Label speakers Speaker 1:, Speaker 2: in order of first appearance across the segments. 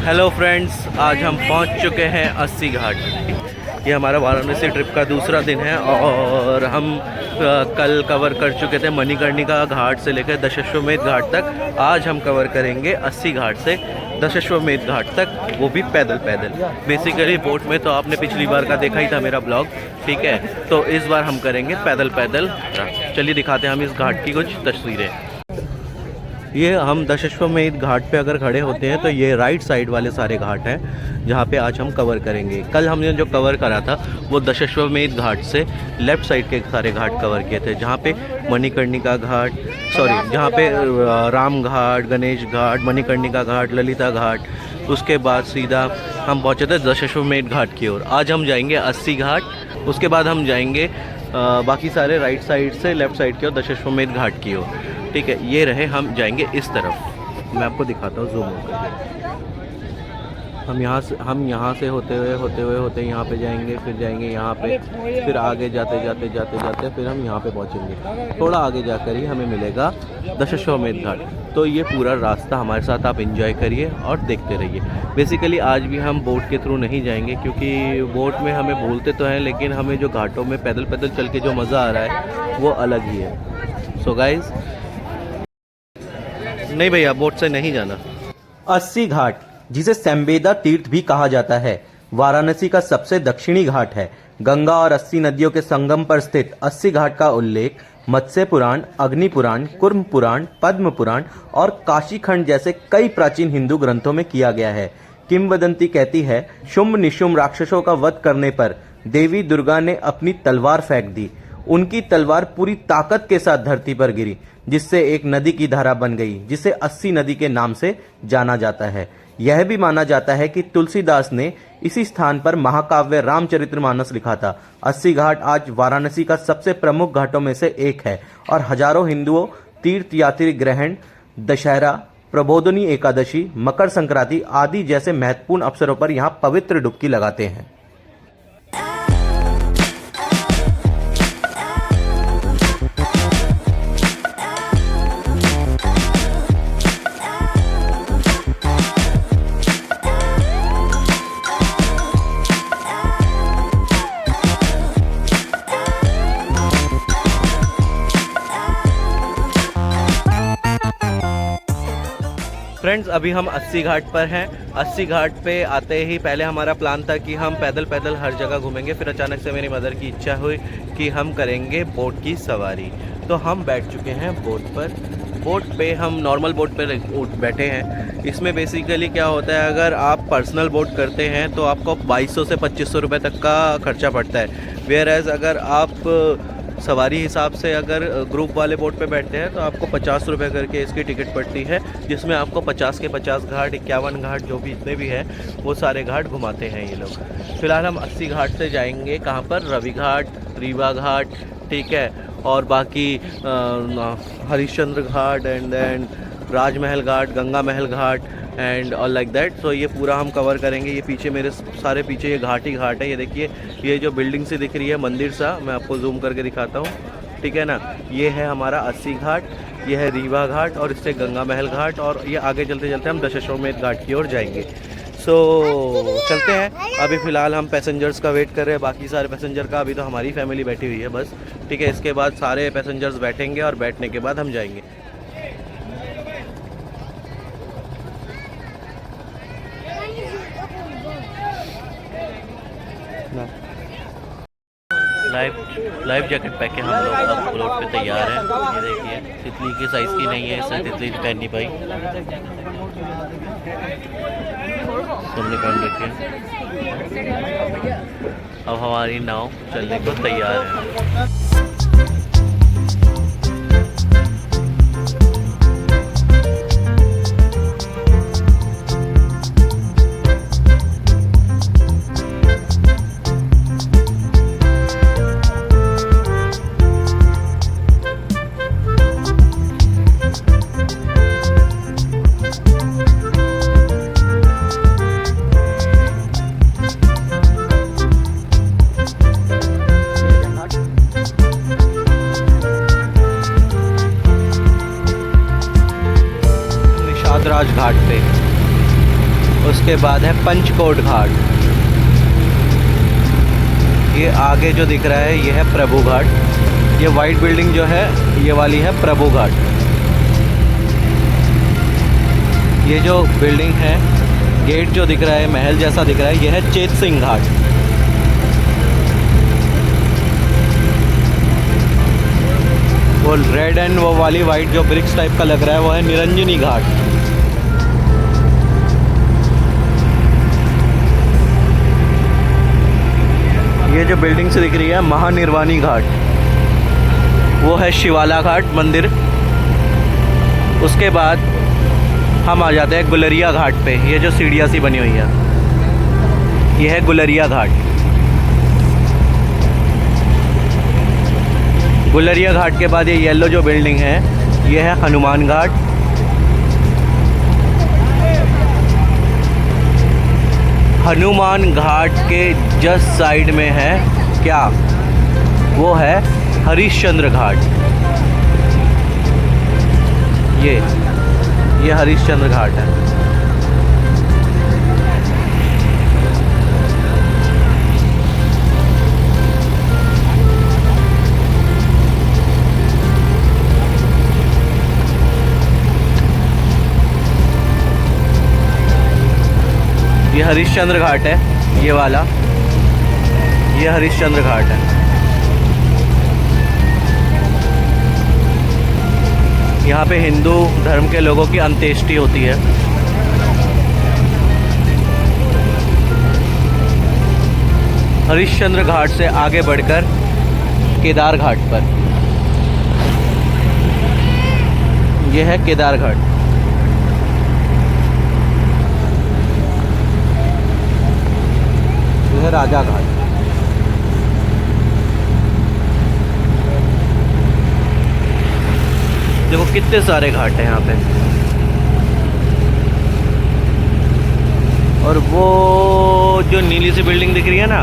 Speaker 1: Hello friends, आज हम पहुंच चुके हैं अस्सी घाट। ये हमारा वाराणसी ट्रिप का दूसरा दिन है और हम कल कवर कर चुके थे मणिकर्णिका घाट से लेकर दशाश्वमेध घाट तक। आज हम कवर करेंगे अस्सी घाट से दशाश्वमेध घाट तक, वो भी पैदल पैदल। बेसिकली बोट में तो आपने पिछली बार का देखा ही था मेरा ब्लॉग, ठीक है। तो इस बार हम करेंगे पैदल पैदल। चलिए दिखाते हैं हम इस घाट की कुछ तस्वीरें। ये हम दशाश्वमेध घाट पे अगर खड़े होते हैं तो ये राइट साइड वाले सारे घाट हैं जहाँ पे आज हम कवर करेंगे। कल हमने जो कवर करा था वो दशाश्वमेध घाट से लेफ़्ट साइड के सारे घाट कवर किए थे, जहाँ पे मणिकर्णिका घाट, जहाँ पे राम घाट, गणेश घाट, मणिकर्णिका घाट, ललिता घाट। उसके बाद सीधा हम पहुँचे थे दशाश्वमेध घाट की ओर। आज हम जाएंगे अस्सी घाट, उसके बाद हम जाएंगे बाकी सारे राइट साइड से लेफ़्ट साइड की ओर दशाश्वमेध घाट की ओर, ठीक है। ये रहे, हम जाएंगे इस तरफ। मैं आपको दिखाता हूँ जूम करके। हम यहाँ से होते हुए यहाँ पे जाएंगे, फिर जाएंगे यहाँ पे, फिर आगे जाते फिर हम यहाँ पे पहुँचेंगे। थोड़ा आगे जाकर ही हमें मिलेगा दशाश्वमेध घाट। तो ये पूरा रास्ता हमारे साथ आप एंजॉय करिए और देखते रहिए। बेसिकली आज भी हम बोट के थ्रू नहीं जाएंगे क्योंकि बोट में हमें बोलते तो हैं, लेकिन हमें जो घाटों में पैदल पैदल चल के जो मज़ा आ रहा है वो अलग ही है। सो गाइज़, नहीं भैया बोट से नहीं जाना।
Speaker 2: अस्सी घाट, जिसे सैम्बेदा तीर्थ भी कहा जाता है, वाराणसी का सबसे दक्षिणी घाट है। गंगा और अस्सी नदियों के संगम पर स्थित अस्सी घाट का उल्लेख मत्स्य पुराण, अग्नि पुराण, कुर्म पुराण, पद्म पुराण और काशी खंड जैसे कई प्राचीन हिंदू ग्रंथों में किया गया है। किंवदंती कहती है, शुंभ निशुंभ राक्षसों का वध करने पर देवी दुर्गा ने अपनी तलवार फेंक दी। उनकी तलवार पूरी ताकत के साथ धरती पर गिरी, जिससे एक नदी की धारा बन गई, जिसे अस्सी नदी के नाम से जाना जाता है। यह भी माना जाता है कि तुलसीदास ने इसी स्थान पर महाकाव्य रामचरितमानस लिखा था। अस्सी घाट आज वाराणसी का सबसे प्रमुख घाटों में से एक है और हजारों हिंदुओं तीर्थ यात्री ग्रहण, दशहरा, प्रबोधनी एकादशी, मकर संक्रांति आदि जैसे महत्वपूर्ण अवसरों पर यहाँ पवित्र डुबकी लगाते हैं।
Speaker 1: फ्रेंड्स, अभी हम अस्सी घाट पर हैं। अस्सी घाट पे आते ही पहले हमारा प्लान था कि हम पैदल पैदल हर जगह घूमेंगे, फिर अचानक से मेरी मदर की इच्छा हुई कि हम करेंगे बोट की सवारी। तो हम बैठ चुके हैं बोट पर। बोट पे हम नॉर्मल बोट पर बैठे हैं। इसमें बेसिकली क्या होता है, अगर आप पर्सनल बोट करते हैं तो आपको 2200 से 2500 रुपये तक का खर्चा पड़ता है। वेयर एज अगर आप सवारी हिसाब से अगर ग्रुप वाले बोट पे बैठते हैं तो आपको 50 रुपये करके इसकी टिकट पड़ती है, जिसमें आपको 50 के 50 घाट, 51 घाट, जो भी जितने भी हैं वो सारे घाट घुमाते हैं ये लोग। फिलहाल हम अस्सी घाट से जाएंगे कहाँ पर, रवि घाट, रीवा घाट, ठीक है, और बाकी हरिश्चंद्र घाट and then Rajmahal Ghat, Ganga Mahal Ghat and all like that. सो ये पूरा हम कवर करेंगे। ये पीछे मेरे सारे पीछे ये घाट ही घाट है। ये देखिए, ये जो बिल्डिंग सी दिख रही है मंदिर सा, मैं आपको जूम करके दिखाता हूँ, ठीक है ना। ये है हमारा अस्सी घाट, ये है रीवा घाट और इससे गंगा महल घाट, और ये आगे चलते चलते हम दशाश्वमेध घाट की ओर जाएंगे। सो चलते हैं। अभी फ़िलहाल हम पैसेंजर्स का वेट कर रहे हैं, बाकी सारे पैसेंजर का। अभी तो हमारी फैमिली बैठी हुई है बस, ठीक है। इसके बाद सारे पैसेंजर्स बैठेंगे और बैठने के बाद हम जाएंगे। लाइफ जैकेट पहन के हम लोग अब रोड पे तैयार हैं। ये देखिए, तितली की साइज़ की नहीं है, इससे तितली पहन नहीं पाई, तुमने पहन रखी है। अब हमारी नाव चलने को तैयार है। राज घाट पे उसके बाद है पंचकोट घाट। ये आगे जो दिख रहा है ये है प्रभु घाट। ये वाइट बिल्डिंग जो है ये वाली है प्रभु घाट। ये जो बिल्डिंग है, गेट जो दिख रहा है, महल जैसा दिख रहा है, ये है चेत सिंह घाट। वो रेड एंड वो वाली वाइट जो ब्रिक्स टाइप का लग रहा है वो है निरंजनी घाट। ये जो बिल्डिंग से दिख रही है महानिर्वाणी घाट, वो है शिवाला घाट मंदिर। उसके बाद हम आ जाते हैं गुलरिया घाट पे। ये जो सीढ़ियाँ सी बनी हुई है ये है गुलरिया घाट। गुलरिया घाट के बाद ये येलो जो बिल्डिंग है ये है हनुमान घाट। हनुमान घाट के जस्ट साइड में है क्या, वो है हरिश्चंद्र घाट। ये हरिश्चंद्र घाट है। ये हरिश्चंद्र घाट है, ये वाला, ये हरिश्चंद्र घाट है। यहाँ पे हिंदू धर्म के लोगों की अंत्येष्टि होती है। हरिश्चंद्र घाट से आगे बढ़कर केदार घाट पर, यह है केदार घाट। यह है राजा घाट। देखो कितने सारे घाट हैं यहाँ पे। और वो जो नीली सी बिल्डिंग दिख रही है ना,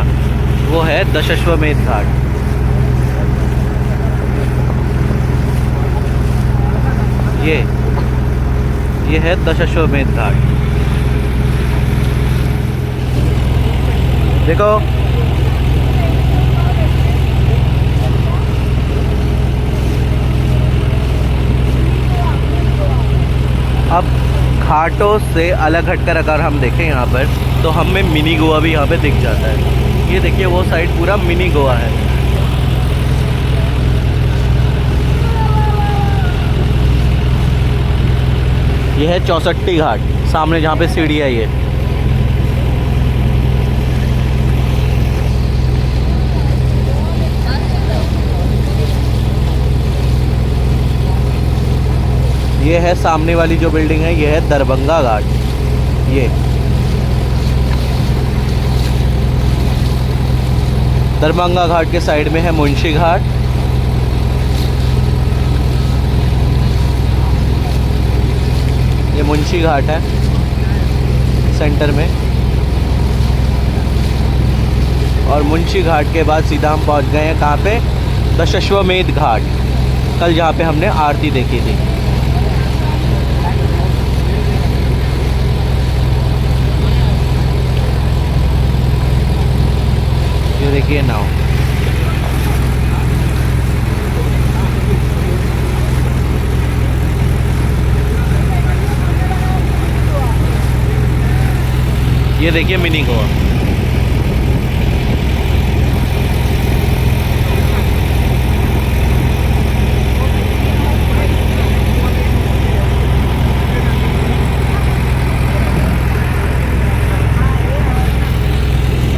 Speaker 1: वो है दशाश्वमेध घाट। ये है दशाश्वमेध घाट। देखो अब घाटों से अलग हटकर अगर हम देखें यहाँ पर, तो हमें मिनी गोवा भी यहाँ पे दिख जाता है। ये देखिए वो साइड पूरा मिनी गोवा है। ये है चौसट्टी घाट, सामने जहाँ पे सीढ़ी है। ये है सामने वाली जो बिल्डिंग है, ये है दरभंगा घाट। ये दरभंगा घाट के साइड में है मुंशी घाट। ये मुंशी घाट है सेंटर में। और मुंशी घाट के बाद सीधा हम पहुंच गए हैं कहाँ पे, दशाश्वमेध घाट। कल जहाँ पे हमने आरती देखी थी। ये देखिए नाव। ये देखिए मिनी गोवा।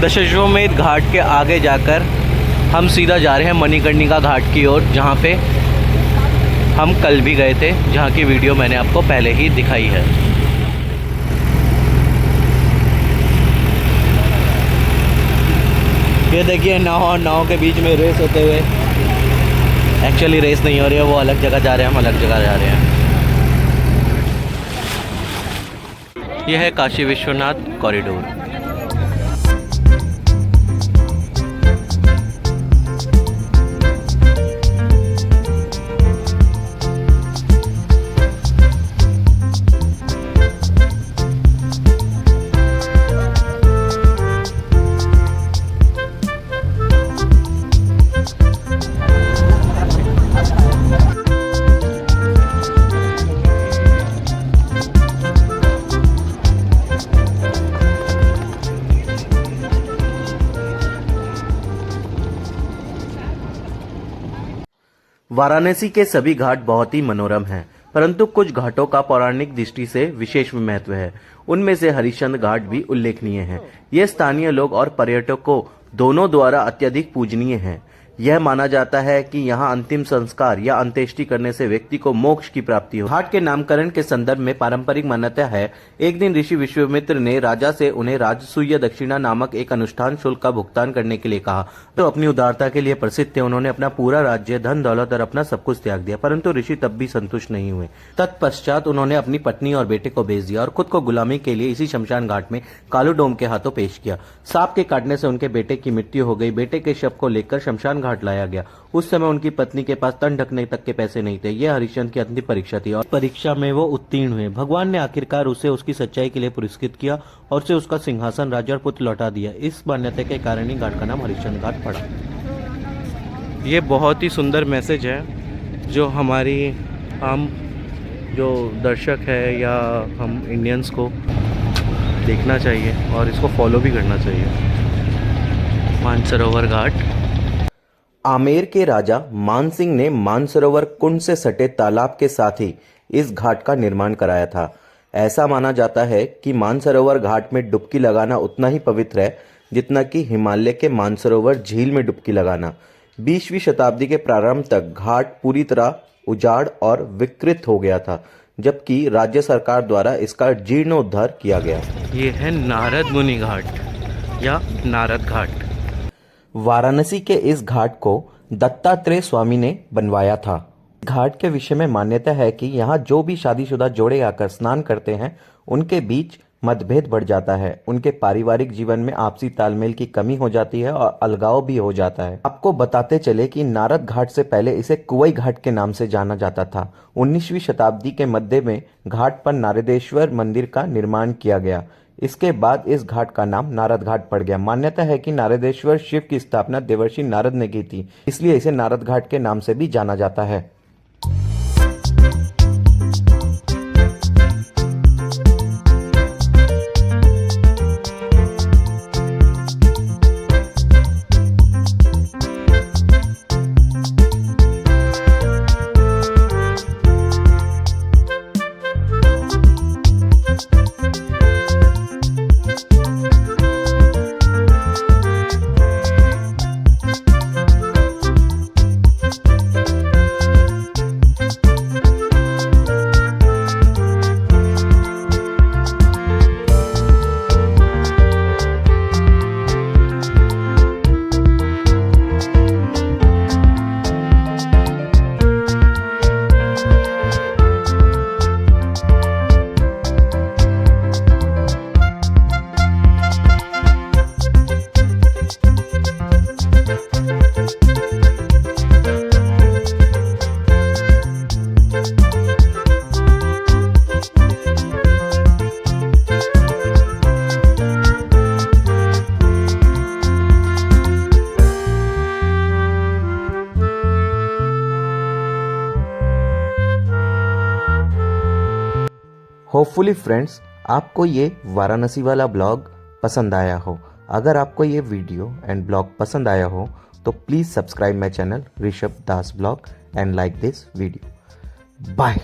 Speaker 1: दशाश्वमेध घाट के आगे जाकर हम सीधा जा रहे हैं मणिकर्णिका घाट की ओर, जहाँ पे हम कल भी गए थे, जहाँ की वीडियो मैंने आपको पहले ही दिखाई है। ये देखिए नाव और नाव के बीच में रेस होते हुए। एक्चुअली रेस नहीं हो रही है, वो अलग जगह जा रहे हैं, हम अलग जगह जा रहे हैं। यह है काशी विश्वनाथ कॉरिडोर।
Speaker 2: वाराणसी के सभी घाट बहुत ही मनोरम हैं, परंतु कुछ घाटों का पौराणिक दृष्टि से विशेष महत्व है। उनमें से हरिश्चंद्र घाट भी उल्लेखनीय है। ये स्थानीय लोग और पर्यटकों दोनों द्वारा अत्यधिक पूजनीय है। यह माना जाता है कि यहाँ अंतिम संस्कार या अंत्येष्टि करने से व्यक्ति को मोक्ष की प्राप्ति हो। घाट के नामकरण के संदर्भ में पारंपरिक मान्यता है। एक दिन ऋषि विश्वामित्र ने राजा से उन्हें राजसूय दक्षिणा नामक एक अनुष्ठान शुल्क का भुगतान करने के लिए कहा। तो अपनी उदारता के लिए प्रसिद्ध थे। उन्होंने अपना पूरा राज्य, धन दौलत और अपना सब कुछ त्याग दिया, परंतु ऋषि तब भी संतुष्ट नहीं हुए। तत्पश्चात उन्होंने अपनी पत्नी और बेटे को भेज दिया और खुद को गुलामी के लिए इसी शमशान घाट में कालू डोम के हाथों पेश किया। सांप के काटने से उनके बेटे की मृत्यु हो गई। बेटे के शव को लेकर शमशान घाट लाया गया। उस समय उनकी पत्नी के पास तन ढकने तक के पैसे नहीं थे। यह हरिश्चंद्र की अंतिम परीक्षा थी और परीक्षा में वो उत्तीर्ण हुए। भगवान ने आखिरकार उसे उसकी सच्चाई के लिए पुरस्कृत किया और उसे उसका सिंहासन, राज्य और पुत्र लौटा दिया। इस मान्यता के कारण ही घाट का नाम हरिश्चंद्र घाट पड़ा।
Speaker 1: ये बहुत ही सुंदर मैसेज है जो हमारी आम जो दर्शक है या हम इंडियंस को देखना चाहिए और इसको फॉलो भी करना चाहिए। मानसरोवर घाट।
Speaker 2: आमेर के राजा मानसिंह ने मानसरोवर कुंड से सटे तालाब के साथ ही इस घाट का निर्माण कराया था। ऐसा माना जाता है कि मानसरोवर घाट में डुबकी लगाना उतना ही पवित्र है जितना कि हिमालय के मानसरोवर झील में डुबकी लगाना। 20वीं शताब्दी के प्रारंभ तक घाट पूरी तरह उजाड़ और विकृत हो गया था, जबकि राज्य सरकार द्वारा इसका जीर्णोद्धार किया गया।
Speaker 1: ये है नारद मुनि घाट या नारद घाट।
Speaker 2: वाराणसी के इस घाट को दत्तात्रेय स्वामी ने बनवाया था। घाट के विषय में मान्यता है कि यहाँ जो भी शादीशुदा जोड़े आकर स्नान करते हैं उनके बीच मतभेद बढ़ जाता है। उनके पारिवारिक जीवन में आपसी तालमेल की कमी हो जाती है और अलगाव भी हो जाता है। आपको बताते चले कि नारद घाट से पहले इसे कुवई घाट के नाम से जाना जाता था। 19वीं शताब्दी के मध्य में घाट पर नारदेश्वर मंदिर का निर्माण किया गया। इसके बाद इस घाट का नाम नारद घाट पड़ गया। मान्यता है कि नारदेश्वर शिव की स्थापना देवर्षि नारद ने की थी, इसलिए इसे नारद घाट के नाम से भी जाना जाता है। होपफुली फ्रेंड्स, आपको ये वाराणसी वाला ब्लॉग पसंद आया हो। अगर आपको ये वीडियो एंड ब्लॉग पसंद आया हो तो please subscribe my channel Rishabh Das blog and like this video. Bye.